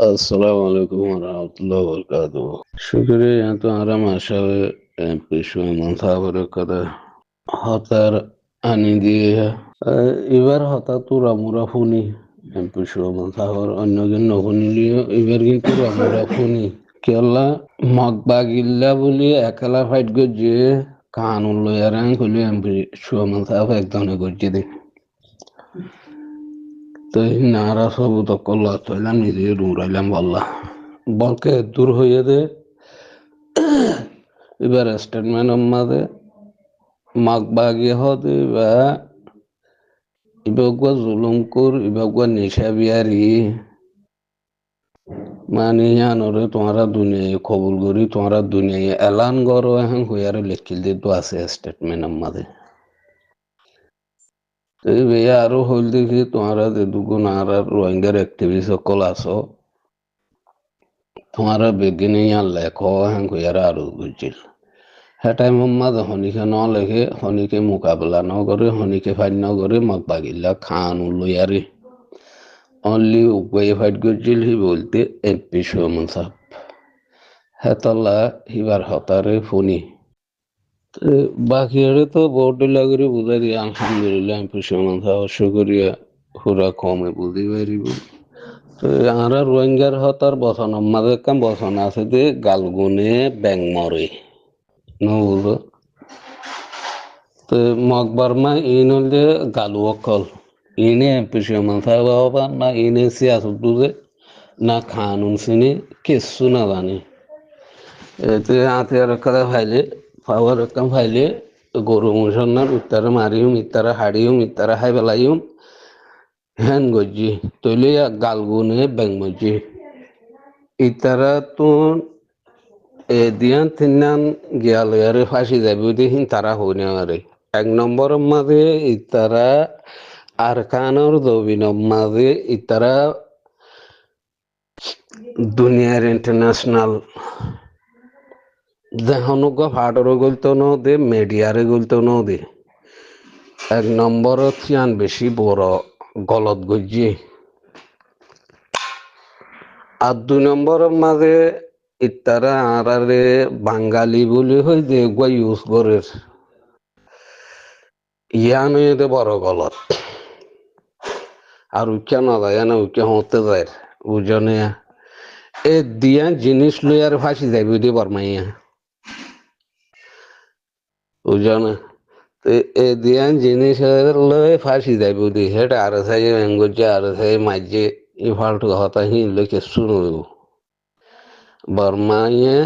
السلام عليكم ورحمة الله وبركاته. شكرا يا ترى ما شاء بشوي من صابر كذا هتر أني ديه إبر هتا تورا مرافوني بشوي من صابر أنو جنو هنيليو إبر جن تورا مرافوني كلا مقباغيلا بولي أكلا فايت گجي قانون لو يران كلي بشوي من صابر একদনে গজ্জি দে তো নারা সব তো কল্লা তৈলাম নিজে রুরাইলাম বললা বলকে দূর হয়ে দে এবার স্টেটমেন্ট আমাদের মাগবাগি হতে বা ইবাগুয়া জুলুমকুর ইবাগুয়া নিশা বিয়ারি মানে জানরে তোমারা দুনিয়ায় কবুল করি তোমারা দুনিয়ায় এলান করো এখন হইয়ারে লিখিল দিয়ে তো আছে স্টেটমেন্ট আমাদের এই বেয়া আরো হইল দেখি তোমারা যে দুগুণ আর রোহিঙ্গার অ্যাক্টিভিস্ট সকল আছো তোমারা বেগিনে ইয়ার লেখো এখন হইয়ারে আরো বুঝছিল হেটাই মোহাম্মদ হনিকে ন লেখে হনিকে মোকাবেলা ন করে হনিকে ফাইট ন করে মগ বাগিল্লা খান লইয়ারে অনলি উপায় ফাইট করছিল হি বলতে এমপি সোমন সাহেব হেতলা হিবার হতারে ফোনি বাকি আরে তো বোর্ড লাগরে বুঝাই দিয়ে আলহামদুলিল্লাহ এমপি সোমন সাহেব শুকরিয়া পুরা কমে বুঝি পারিব তো আমরা রোহিঙ্গার হতার বসন আমাদের কাম বসন আছে যে গালগুনে ব্যাং মরে নবুঝো তো মকবরমা ইন হলে গালু অকল ইনে পিছিয়ে থাকবে হবা না ইনে সিয়াসত বুঝে না খানুন চিনি কিচ্ছু না জানি এতে হাতিয়ার কথা ফাইলে পাওয়ার কাম ফাইলে গরু মুসলমান ইত্তারা মারিম ইত্তারা হাড়িম ইত্তারা হাই বেলাইম হ্যান গজি তৈলে গালগুনে ব্যাং মজি ইত্তারা তো দিয়ান তিনান গিয়ালয়ারে ফাঁসি যাবে দেখিন তারা হইনে আরে এক নম্বর মাঝে ইতারা আরকানোর দবিনর মাঝে ইতারা দুনিয়ার ইন্টারন্যাশনাল যেহনুক ফাটর গলতো ন দে মিডিয়ারে গলতো ন দে এক নম্বর চিয়ান বেশি বড় গলত গজি আর দুই নম্বরের মাঝে ইতারা আরারে বাঙালি বলে হই যে এগুয়া ইউজ করে ইয়ান এতে বড় গলত আর উচ্চা না যায় না উচ্চা হতে যায় বুঝনে এ দিয়া জিনিস লই আর ফাঁসি যাইব দি বরমাইয়া বুঝনে এ দিয়া জিনিস লই ফাঁসি যাইব দি হেটা আর সাই বেঙ্গজে আর সাই মাঝে ই ফালতু হতা হি লইকে শুনো বরমাইয়া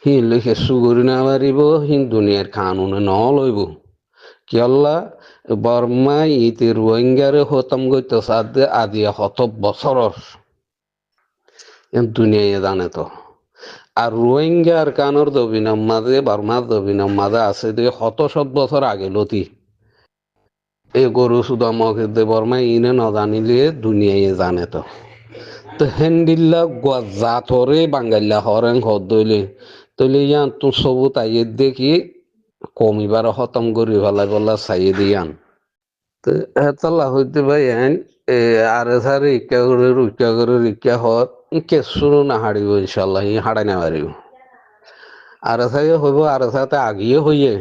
হি লইকে সুগরি না পারিব হিন দুনিয়ার কানুনে ন লইব কি আল্লাহ বর্মা ইতি রোহিঙ্গারে হতম গইতে সাদে আদি হত বছরর দুনিয়ায় জানে তো আর রোহিঙ্গার কানর দবিনম মাঝে বর্মার দবিনম মাঝে আছে যে শত বছর আগে লতি এই গরু সুদামকে দে বর্মা ইনে ন জানিলে দুনিয়ায় জানে তো তো হেন্দিল্লা জাতরে বাঙ্গাল্লা হরেন হদ দইলে তইলে ইয়ান তো সবু তাইয়ে দেখি কমিবার খতম করি ফেলাই বলা চাই দিয়ান তো হেতলা হইতে ভাই আর সারে রুক্কা করে রিক্কা হত কেসুর না হারিব ইনশাল্লাহ ই হারাই না পারিব আর সাই হইব আর সাথে আগিয়ে হইয়ে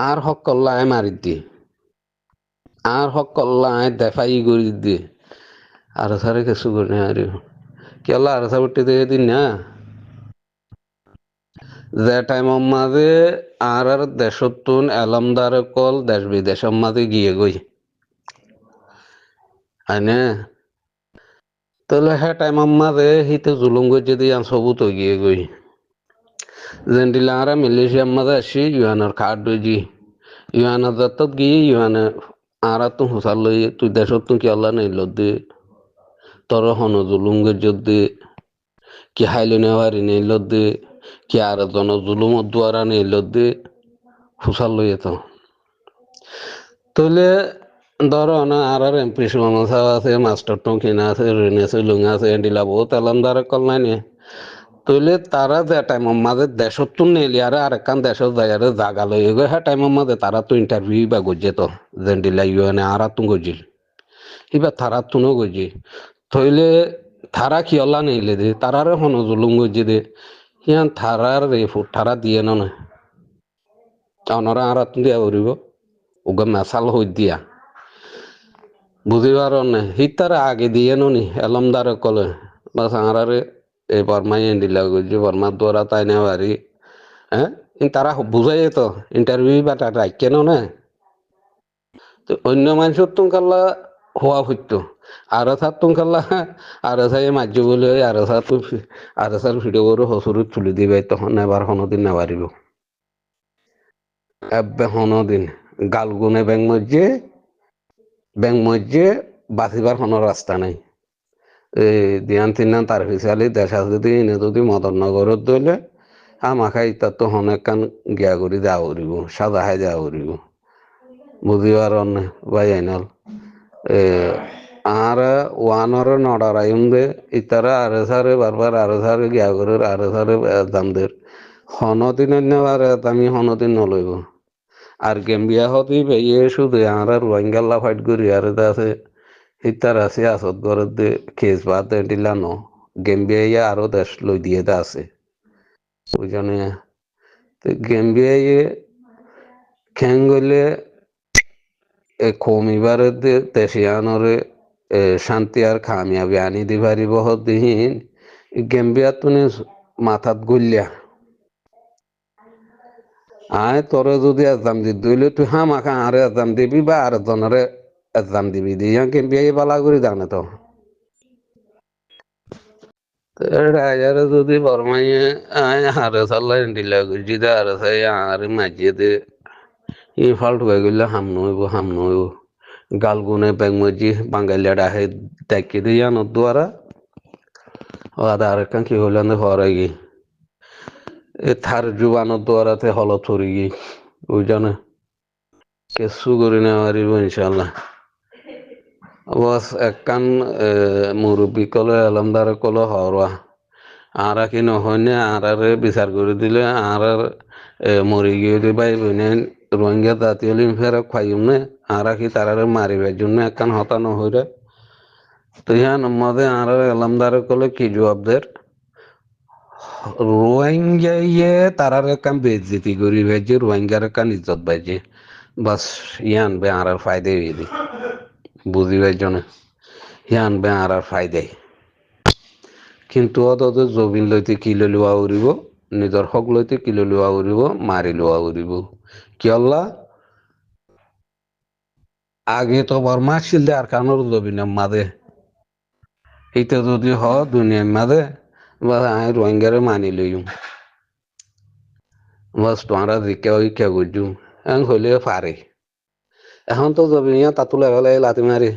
আর হক কল্লায় মারি দি আর হক কল্লায় দেখাই করি দি আর সারে কেসু করে না হারিব কেলা আর সা উঠতে দিয়ে দিন না যে টাইমের মাঝে আর দেশতুন এলমদার কল দেশ বিদেশের মাঝে গিয়ে গই আইনে তাহলে হ্যাঁ টাইমের মাঝে হিতে জুলুম গই যদি সবু তো গিয়ে গই যেদিলা আর মালয়েশিয়ার মাঝে আসি ইউএনের কার্ড দইজি ইউএনের যত গিয়ে ইউএনে আর তো হুসার লই তুই দেশত কি আল্লাহ নেই লদ্দে তোর হন জুলুম গই যদি কি হাইলে নেওয়ারি নেই লদ্দে কি আর জন জুলুম দ্বারা নেই লদ্দে হুসার লই তো তাহলে ধরো না আর এমপি সমস্যা আছে মাস্টার টঙ্কিনা আছে রেনে আছে লুঙ্গা আছে এন্ডিলা বহুত এলামদার কল নাই নে তাহলে তারা যে টাইমের মাঝে দেশত তো নেলি আর একখান দেশত যায় আর জাগা লই গো হ্যাঁ টাইমের মাঝে তারা তো ইন্টারভিউ বা গজে তো জেন্ডিলা ইউএনে আর তো গজিল এবার তারা তুনো গজি তাইলে থারা কিয়লা নিলে দে তারারে হন জুলুম গজি দে হিয়ান থারার রে ফুট থারা দিয়ে না অনরা আর দিয়া উড়িব ওগা মেসাল হই দিয়া বুঝিবার নে হিতারে আগে দিয়ে নি এলমদারে কলে বাস আঁরারে এই বর্মাই দিলা গজি বর্মার দ্বারা তাই না বাড়ি হ্যাঁ তারা বুঝাই তো ইন্টারভিউ বা কেন না তো অন্য মানুষের তুমকাল্লা হওয়া হইতো আর সার তুমকাল্লা আর সাই মাঝে বলে আর সার তো আর সার ভিডিও করে হসুর তুলে দিবে তখন এবার হনদিন না পারিব এবে হনদিন গালগুনে ব্যাং মধ্যে বাঁচিবার কোনো রাস্তা নাই এই দিয়ান তিনান তার পিছালি দেশা যদি মদন নগরত দইলে আমাকে ইতার তো হনেক কান গিয়া করি দেওয়া করিব সাজা খাই দেওয়া করিব বুঝিবার অনে বাই আইনাল এ আর ওয়ানর নডারাইম দে ইতারা আরে সারে বারবার আরে সারে গিয়া করে আরে সারে দাম দের হনদিন অন্যবার আমি হনদিন নলইব আর গেম্বিয়া হতি বেয়ে শুধু আর রোহিঙ্গাল্লা ফাইট করি আর আছে ইতার আছে আসত ঘরের দে কেস বাদ দে দিলানো গেম্বিয়া আরো দেশ লই দিয়ে আছে বুঝনে গেম্বিয়া খেং গলে কমিবারে দেশিয়ানরে শান্তি আর খামিয়াবি আনি দি পারিব দিহীন গেম্বিয়া তুমি মাথাত গলিয়া আয় তোরে যদি এজাম দি দইলে তুই মাখা আরে এজাম দিবি বা আর জনরে এজাম দিবি দিয়া গেম্বিয়া বালা করে জানে তো রাজারে যদি বরমাইয়ে আয় হারে সাল্লাই দিলা গুজিদা আর সাই আর মাঝিয়ে দে ই ফাল্টু হয়ে গেলে হাম নইব গালগুনে ব্যাংমজি বাঙালিয়াটা হে ডাকি দিয়ে আনোর দ্বারা ও আর কান কি হইলেন হরাই গি এ থার জুবানোর দ্বারাতে হল থরি গি ওই জানে কেসু করি না পারিব ইনশাল্লাহ বস একখান মুরব্বী কলে এলমদারে কলে হরওয়া আর কি নহনে আরে বিচার করে দিলে আর মরি গিয়ে ভাই বোনে রোহিঙ্গা জাতীয় লিম ফেরা খাইম নে আর কি তারারে মারিবার জন্য একখান হতা নহইরে তো ইয়ান মধ্যে আর এলমদারে কলে কি জবাবদের রোহিঙ্গা তারারে কাম বেজ্জিতি করি ভেজে রোহিঙ্গার কান ইজ্জত বাজে বাস ইয়ান বে আর ফায়দে হইলি বুঝিবার জন্য ইয়ান বে আর ফায়দে কিন্তু অত জবিন লইতে কিলো লোৱা উৰিব নিজৰ হক লইতে কিলো লোৱা উৰিব মাৰি লোৱা উৰিব কিয়ল্লা আগে তো বর্মা ছিল দে আর কানোর জবিনের মাঝে এইটা যদি হ দুনিয়ার মাঝে বা আমি রোহিঙ্গারে মানি লইম বাস তোমরা জিজ্ঞা ইচ্ছা করছু এখন হইলে পারে এখন তো জবিনিয়া তাতুলে ফেলাই লাতি মারি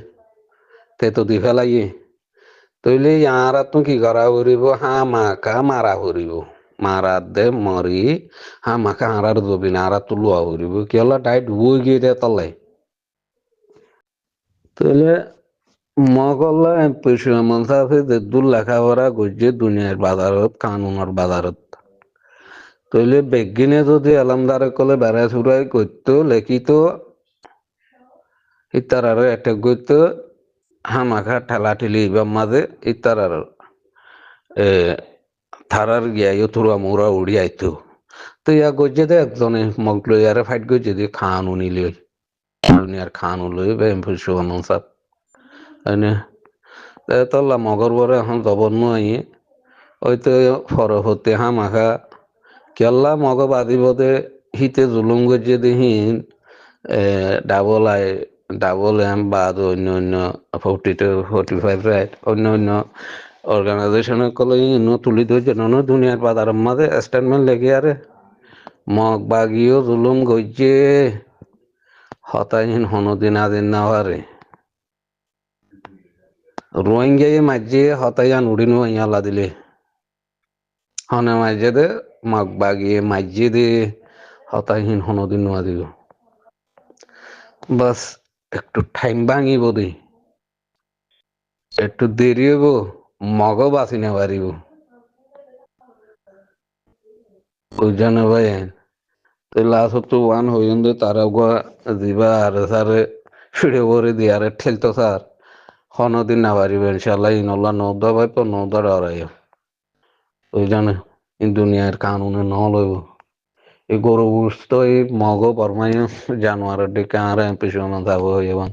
তে তো দি ফেলাইয়ে তইলে ইয়ার তো কি করা করিব মাকা মারা করিব মারা দে মরি মাকা হারার জবিন আর তো লোয়া করিব কি হল ডাইট বই গিয়ে দে তলে তইলে মগল্লা পয়সা মনসাফে যে দূর লেখাপড়া করছে দুনিয়ার বাজারত কানুনের বাজারত তইলে বেগিনে যদি এলামদারে কলে বেড়া চুরাই করতো লেখিত ইতার আরো একটা করতো মাখা ঠেলা ঠেলি বা মাঝে ইতার আর থারার গিয়া থুরা মোরা উড়ি আইতো তো ইয়া গজে দে একজনে মগ লই আরে ফাইট গজে দিয়ে খান উনি লই আর খান লই বেম ফুসু মনসাফ এনে তল্লা মগর বরে এখন জবন্ন আইয়ে ওইতো ফর হতে মাখা কেল্লা মগ বাদিব দে হিতে জুলুম গজে দিহীন ডাবল এম বা অন্য অন্য 42-45 রাইট অন্য অর্গানাইজেশনের কলে তুলি ধরছে দুনিয়ার বাজারের মাঝে স্টেটমেন্ট লেগে আরে মগ বাগিও জুলুম গজে হতাহীন হনদিন আদিন না হারে রোহিঙ্গাই মাঝে হতাইয়ান উড়িনো ইয়ালা দিলে হনে মাঝে দে মগ বাগিয়ে মাঝে দে হতাহীন হনদিন নোয়া দিব বাস একটু টাইম ভাঙিব দে একটু দেরি হইব মগ বাঁচি না পারিব বুঝছেন ভাই তো লাস্ট তো ওয়ান হইন দে তারা দিবা আর সারে ফিরে ভরে দিয়ে আর ঠেলতো স্যার কোনোদিন না পারিব ইনশাল্লাহ ইনল্লাহ নৌদা ভাইপ নৌদা ডরাইও ওই জানে এই দুনিয়ার কানুনে ন লইব এই গরু বুঝতো এই মগ বরমাই জানোয়ারের দিকে আর পিছনে যাব হইবান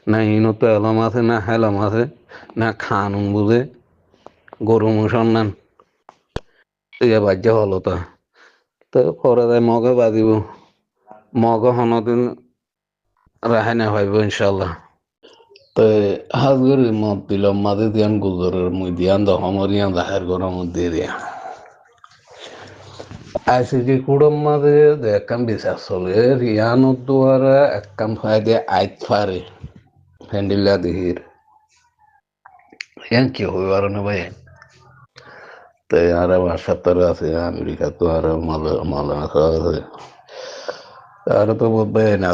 না ইনো তো এলম আছে না হেলম আছে না খানুন বুঝে গরু মুসন নেন ইয়ে বাজ্য হলো তো পরে যায় মগে বাজিব মগ হনদিন রাহে না হইব ইনশাল্লাহ তো হাজগরি মত দিল মাঝে দিয়ান গুজরের মুই দিয়ান দহমরিয়ান জাহের গরম দিয়ে দিয়া আইসিডি কুড়ম মাঝে একখান বিচার চলে রিয়ানোর দুয়ারা একখান ফায়দে আইত ফারে হ্যান্ডিল্লা দিহির ইয়ান কি হইবার না ভাই তো আর আমার সত্তর আছে আমেরিকা তো আর মালানা আছে আর তো বোধ না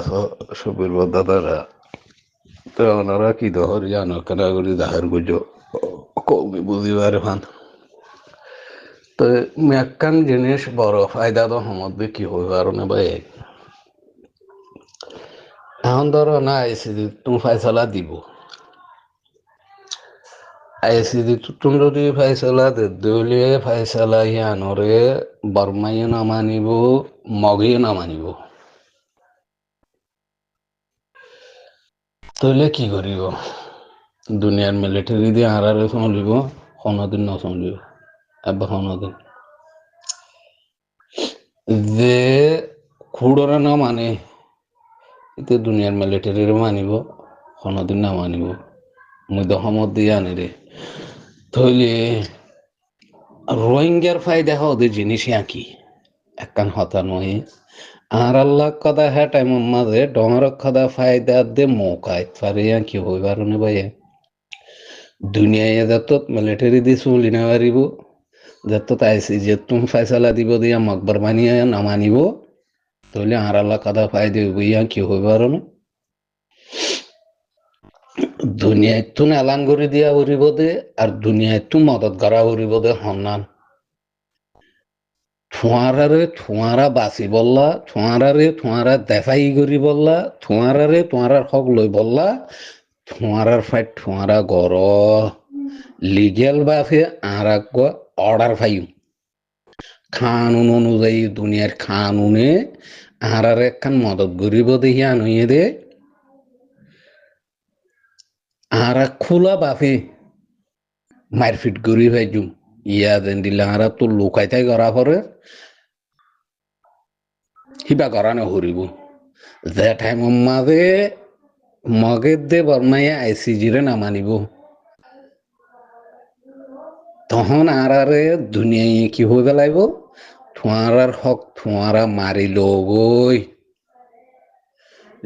সুবির দাদারা তো ওনারা কি দহর জানো কেনা করি জাহের গুজো কৌমি বুঝিবার ফান তো একখান জিনিস বড় ফায়দা তো সমদ্বে কি হইবার না ভাই এখন ধরো না আইসিডি তুমি ফাইসলা দিব আইসিডি তুমি যদি ফাইসলা দলীয় ফাইসলা ইয়ানরে বর্মাইও না মানিব মগেও না মানিব তইলে কি করিব দুনিয়ার মিলিটারি দিয়ে আড়ারে চলিব কোনোদিন নচলিব এবার কোনোদিন যে খুড়রে না মানে এতে দুনিয়ার মিলিটারির মানিব কোনোদিন না মানিব মুই দহমত দিয়ে আনি রে তইলে রোহিঙ্গার ফায়দা হওয়া জিনিস কি একখান হতা নয় আর আল্লাহ কথা হ্যাঁ টাইম মাঝে ডমর কথা ফায়দা দে মৌকায় পারে কি হইবার নে ভাই দুনিয়ায় যত মিলিটারি দিয়ে চলি না পারিব যত তাইছি যে তুমি ফাইসালা দিব দিয়া মকবর মানিয়ে না মানিব তাহলে আর আল্লাহ কথা ফায়দা হইব ইয়া কি হইবার না দুনিয়ায় তো এলান করে দিয়া উড়িব দে আর দুনিয়ায় তো মদত করা উড়িব দে সন্ধান ঠোঁয়ারারে ঠোঁয়ারা বাঁচি বললা ঠোঁয়ারারে ঠোঁয়ারা দেখাই করি বললা ঠোঁয়ারারে ঠোঁয়ারার হক লই বললা ঠোঁয়ারার ফাইট ঠোঁয়ারা গর লিগেল বাফে আর অর্ডার ফাইম কানুন অনুযায়ী দুনিয়ার কানুনে আর একখান মদত করিব দেখি আনুয়ে দে আর খোলা বাফে মারপিট করি ভাইজুম ইয়া দেন দিলে আর তো লুকাইতাই করা পরে হিবা করানো হরিব যে টাইম মাঝে মগের দে বর্মাইয়া আইসিজিরে না মানিব তখন আর দুনিয়ায় কি হয়ে পেলাইব ঠোঁয়ারার হক ঠোঁয়ারা মারিল গই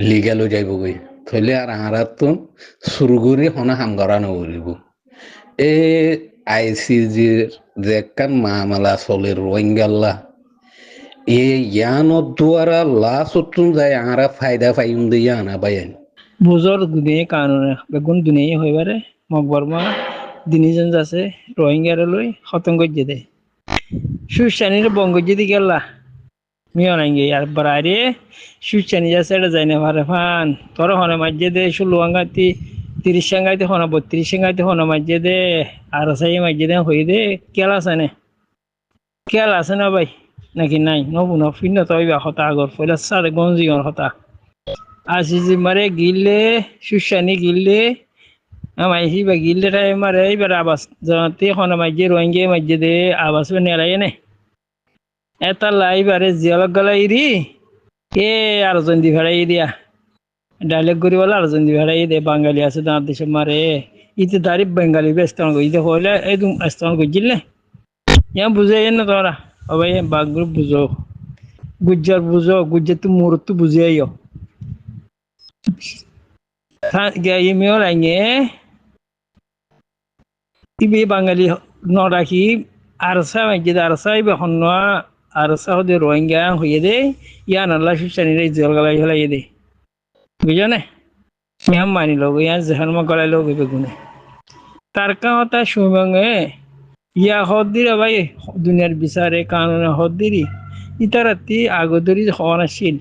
লিগালো যাইব গই থইলে আর তো সুরগুরি হনা হাম করানো হরিব এ আইসিজির যে একখান মামলা চলে রোহিঙ্গাল্লা এ ইয়ানোর দ্বারা লাশ উঠুন যায় আরা ফায়দা পাইম দিয়ে আনা পাইন বুজর দুনিয়া কানুনে বেগুন দুনিয়া হইবারে মকবরমা দিনিজন আছে রোহিঙ্গারে লই খতম করে দে সুশানির বঙ্গজি দি গেলা মিও নাঙ্গে আর বাড়ারে সুশানি যাচ্ছে এটা যাই না ভারে ফান তোর হনে মাঝে দে ষোলোয়াঙ্গাতি 30 সাঙ্গাইতে হনা 32 সাঙ্গাইতে হনা মাঝে দে আর সাই মাঝে দে হই দে কেলা আছে না ভাই নাকি নাই নবুন ফিন্ন তৈবা হতা আগর ফইলা সারে গঞ্জিগর হতা আসিজি মারে গিলে সুশানি গিলে আমার হিবা গিলে টাই মারে এবার আবাস জানতে হনা মাঝে রোহিঙ্গে মাঝে দে আবাস নেলাই নে এটা লাইবারে জিয়ালক গলাই রি এ আর জন্দি ভাড়াই দিয়া ডাইলেক্ট করি বলে আর জন্দি ভাড়াই দে বাঙালি আছে তার দেশে মারে ইতে দাঁড়িয়ে বেঙ্গালি ব্যস্ত ইতে হইলে একদম স্থান করছিলে ইয়া বুঝে না তোরা ও ভাই বাগগুলো বুঝো গুজ্জার বুঝো গুজ্জার তো মুরত তো বুঝে আইও মেয়েও লাইনে তিবি বাঙালি নরাখি আরসা মাইজে আরসাই বেখন আরসা হদে রোহিঙ্গা হইয়ে দে ইয়ান আল্লাহ সুশানির জল গলাই হলাই দে বুঝো না ইয়াম মানি লোক ইয়ান জেহান মা গলাই লোক বেগুনে তার কাহতা সুমঙ্গে ইয়া হদ্দিরা ভাই দুনিয়ার বিচারে কানুনে হদ্দিরি ইতারাতি আগদরি হওয়া নাছিল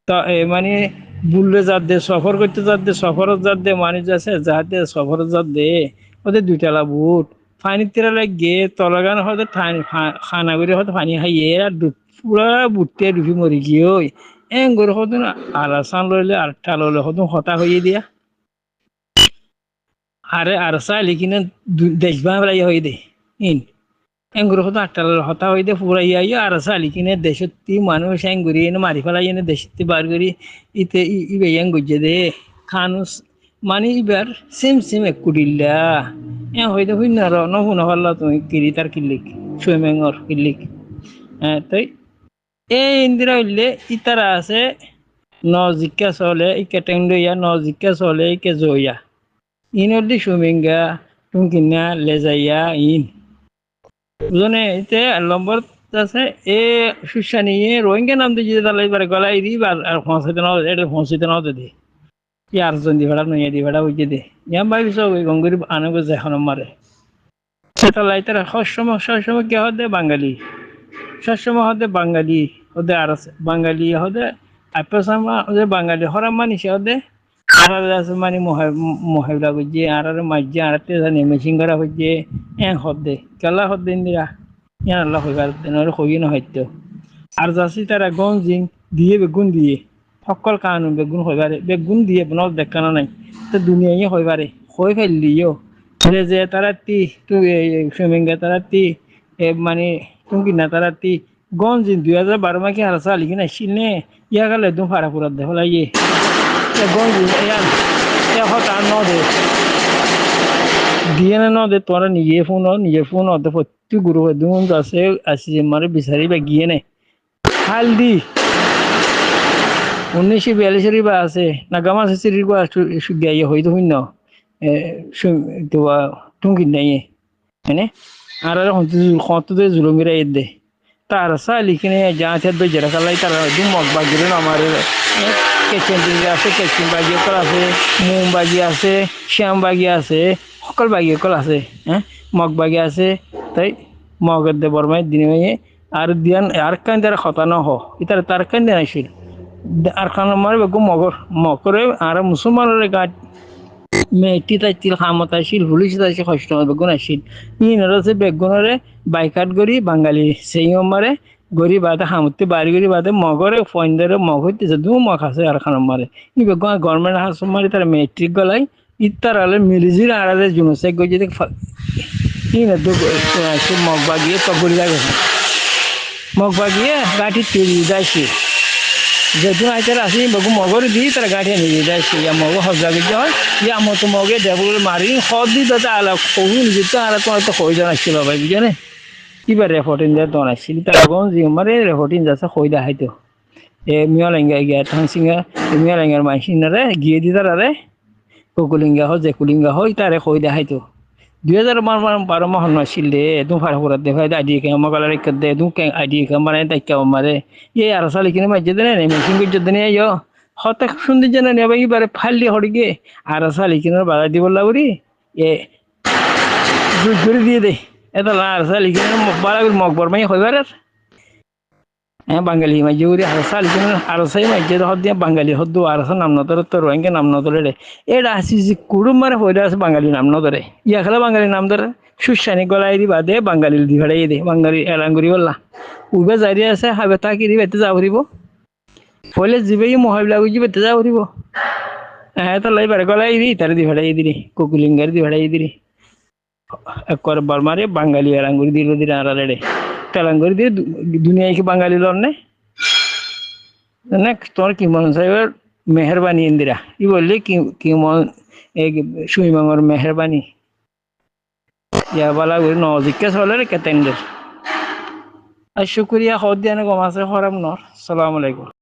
তা মানে বুললে যাত দে সফর করতে যাত দে সফরত যাত দে মানুষ আছে যাতে সফরত যাত দে ওদের দুইতলা বুট পানির তেরা লাগে তলাগান হয়তো খানা করে হয়তো পানি খাইয়ে আর পুরা বুটতে ডুবি মরি গিয়ে ওই এং করে হয়তো আলাসান লইলে আর টা লইলে হয়তো হতা হইয়ে দিয়া আরে আর চাইলে কিনা দেখবা বেলা হয়ে দে ইন এঙ্গুর হতো আটটা হতা হইতে পুরা ইয়া আর চাইলে কিনে দেশতি মানুষ এঙ্গুরি এনে মারি ফেলাই এনে দেশতি বার করি ইতে ইবে এঙ্গুজে দে খানুস মানে ইবার সেম সেম এক কুটিল্লা হয়তো হইন আর নহুন হল্লা তুমি কিরি তার কিল্লিক সুইমেঙ্গর কিল্লিক তাই এই ইন্দিরা হইলে ইতারা আছে নজিকা চলে ইকে টেংডইয়া নজিকা চলে ইকে জয়া ইন হলি সুইমিঙ্গা টুমকিনা লেজাইয়া ইন বুঝনে এতে নম্বর আছে এ সুশানি রোহিঙ্গা নাম দিয়ে তাহলে এবারে গলা ইরি আর ফসিতে না এটা ফসিতে না দে কি আরজন দি ভাড়া নইয়া দি ভাড়া হইতে দে ইয়াম ভাবি সব ওই গঙ্গুরি আনবো যে এখন মারে সেটা লাইতার সবসময় কে হদে বাঙালি সবসময় হদে বাঙালি হদে আর বাঙালি হদে আপাসামা হদে বাঙালি হরাম মানিসে হদে আর আছে মানে মহিলা বুঝে আর মাঝে আর জানি মেশিন করা হচ্ছে হদে কেলা হদে ইন্দিরা ইয়ান আল্লাহ হইবার নহলে হই না হয়তো আর যাচ্ছি তারা গঞ্জিং দিয়ে বেগুন দিয়ে সকল কানুন বেগুন হইবারে বেগুন দিয়ে বনল দেখানো নাই তো দুনিয়ায় হইবারে হই ফেললিও যে তারা তি সুইমিংগে তারা তি মানে তুমি না তারা তি গঞ্জিং 2012 মাকে আর সালি কিনা শিলনে ইয়া গেলে একদম ফাড়া ফুরাত দেখো লাগিয়ে গঞ্জিং হতা নদে দিয়ে না নদে তোরা নিজে ফোন হতে প্রত্যেক গুরু দুন আছে আসি মারে বিচারি বা গিয়ে নেই হালদি 1942 বা আছে নাগামা সিরির গো সুগাইয়ে হইতো হইন টুঙ্কি নাই হ্যাঁ আর হত জুলুমিরা দে তার সালি কিনে যাতে বেজরা কালাই তারা দু মগ বাগিরে আমার কেচেন দিকে আছে কেচেন বাগি কল আছে মোম বাগি আছে শ্যাম বাগি আছে সকল বাগি কল আছে হ্যাঁ মগ বাগি আছে তাই মগের দে বরমাই দিনে আর দিয়ান আর কান তারা খতানো হ ইতার তার কান দেন আসিল আর খান মারে বেগম মকরে আর মুসলমানের গাছ মেয়েটি তাই তিল খামত আসিল পুলিশ আসে কষ্ট বেগুন আসিল ইনরে বেগুনরে বাইকাট গড়ি বাঙালি সেই মারে গড়ি বাদে হামতে বাড়ি গড়ি বাদে মগরে ফইন্দরে মগ হইতেছে দু মগ আছে আর খান মারে ই বেগুন গভর্নমেন্ট হাস মারি তার মেট্রিক গলাই ইত্তার আলে মিলিজির আড়ালে জুনুসে গই যদি ইন মগ বাগিয়ে তগড়ি লাগে মগ বাগিয়ে গাঠি তেল যাইছে যেদিন আইতার আসি বেগু মগর দি তার গাঠি নিয়ে যাইছে ইয়া মগ হজা গিয়ে হয় ইয়া মতো মগে ডেবুল মারি খদ দি দাদা আলা কবুল যেতে আর তোমার তো হয়ে জানাচ্ছিল ভাই বুঝে এবার রেফর্টিং দিয়ে দনাইছিল তার গঞ্জি মারে রেফর্টিং যাচ্ছে হয়ে দেখাইতো মিয়ালেঙ্গা গিয়া থাংসিঙ্গা মিয়ালেঙ্গার মাইসিনারে গিয়ে দি তারারে কুকুলিঙ্গা হয় যে কুলিঙ্গা হয় তারে হয়ে দেখাইতো 2012 মাহ নাছিল দে একদম ফাড়া ফুরাত দে ভাই আইডি কে মগালার এক দে একদম আইডি কে মানে তাইকা মারে আর সালি কিনে মাঝে দেনে মেশিন করতে দেনে ইয়ো হতে সুন্দর জানা নেবা এবারে ফাইল হড়গে আর সালি কিনে বাধা দিব লাউরি জুড়ে দিয়ে দে এটা আর সালি কিনে বাড়া মকবর মাই হইবার বাঙালি মাঝে উড়ি আর সালি কিনে আর সাই মাঝে হদ দিয়ে বাঙালি হদ আর নাম নতরে তো রোহিঙ্গা নাম নতরে রে এটা আসি যে কুড়ুম মারে হইলে আছে বাঙালি নাম নতরে ইয়া খেলা বাঙালি নাম ধরে সুসানি গলাই দি বাদে বাঙালি দি ভাড়াই দে বাঙালি এলাঙ্গুরি বললা উবে জারি আছে হাবে তাকি দি বেতে যাব দিব হইলে জিবে মহাবিলা গুজি বেতে যাব দিব তো লাই বারে গলাই দি তার দি ভাড়াই দিরি কুকুলিঙ্গার দি ভাড়াই দিরি একবার বর্মারে বাঙালি এলাঙ্গুরি দিল দি আড়ালে রে তেলাঙ্গুরি দিয়ে দুনিয়ায় কি বাঙালি লড়নে তোর কি মন সাহেবের মেহরবানি ইন্দিরা ই বললে কি মন সুইমাঙ্গর মেহরবানি ইয়া বলা নজিকে চলে রে কেতেন্দের আর শুক্রিয়া হদ দিয়ে গম আছে হরাম নর সালাম আলাইকুম